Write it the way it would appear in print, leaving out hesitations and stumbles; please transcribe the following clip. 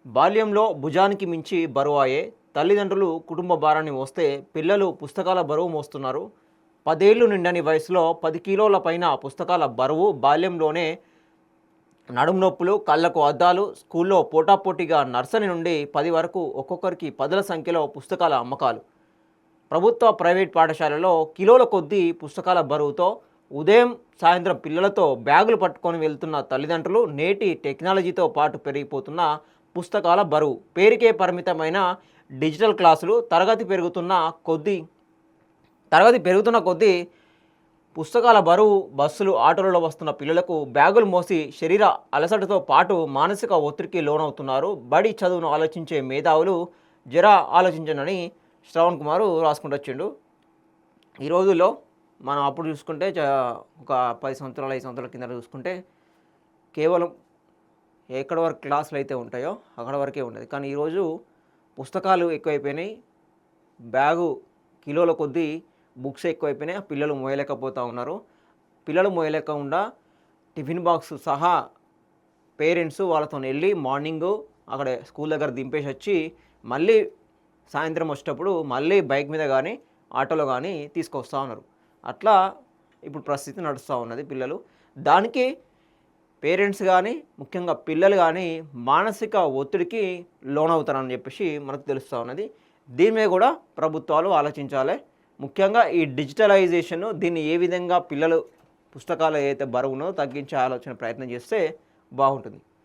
బాల్యంలో భుజానికి మించి బరువాయే తల్లిదండ్రులు కుటుంబ భారాన్ని మోస్తే పిల్లలు పుస్తకాల బరువు మోస్తున్నారు. 10 ఏళ్లు నిండని వయసులో 10 కిలోల పైన పుస్తకాల బరువు బాల్యంలోనే నడుము నొప్పులు, కళ్ళకు అద్దాలు, స్కూల్లో పోటాపోటీగా నర్సరీ నుండి 10 వరకు ఒక్కొక్కరికి పదుల సంఖ్యలో పుస్తకాల అమ్మకాలు. ప్రభుత్వ, ప్రైవేట్ పాఠశాలలో కిలోల కొద్దీ పుస్తకాల బరువుతో ఉదయం, సాయంత్రం పిల్లలతో బ్యాగులు పట్టుకొని వెళ్తున్న తల్లిదండ్రులు నేటి టెక్నాలజీతో పాటు పెరిగిపోతున్న పుస్తకాల బరువు, పేరుకే పరిమితమైన డిజిటల్ క్లాసులు, తరగతి పెరుగుతున్న కొద్దీ పుస్తకాల బరువు, బస్సులు, ఆటోలలో వస్తున్న పిల్లలకు బ్యాగులు మోసి శరీర అలసటతో పాటు మానసిక ఒత్తిడికి లోనవుతున్నారు. బడి చదువును ఆలోచించే మేధావులు జరా ఆలోచించనని శ్రవణ్ కుమార్ రాసుకుంటూ వచ్చిండు. ఈ రోజుల్లో మనం అప్పుడు చూసుకుంటే ఒక 10 సంవత్సరాలు 5 సంవత్సరాల కింద చూసుకుంటే కేవలం ఎక్కడి వరకు క్లాసులు అయితే ఉంటాయో అక్కడ వరకే ఉండేది. కానీ ఈరోజు పుస్తకాలు ఎక్కువైపోయినాయి, బ్యాగు కిలోల కొద్దీ బుక్స్ ఎక్కువైపోయినాయి, పిల్లలు మోయలేకపోతూ ఉన్నారు. పిల్లలు మోయలేకుండా టిఫిన్ బాక్స్ సహా పేరెంట్స్ వాళ్ళతో వెళ్ళి మార్నింగు అక్కడ స్కూల్ దగ్గర దింపేసి వచ్చి మళ్ళీ సాయంత్రం వచ్చేటప్పుడు మళ్ళీ బైక్ మీద కానీ ఆటోలో కానీ తీసుకొస్తూ ఉన్నారు. అట్లా ఇప్పుడు పరిస్థితి నడుస్తూ ఉన్నది. పిల్లలు దానికి పేరెంట్స్ కానీ ముఖ్యంగా పిల్లలు కానీ మానసిక ఒత్తిడికి లోనవుతారని చెప్పేసి మనకు తెలుస్తూ ఉన్నది. దీని మీద కూడా ప్రభుత్వాలు ఆలోచించాలి. ముఖ్యంగా ఈ డిజిటలైజేషన్ దీన్ని ఏ విధంగా పిల్లలు పుస్తకాలు ఏదైతే బరువునో తగ్గించే ఆలోచన ప్రయత్నం చేస్తే బాగుంటుంది.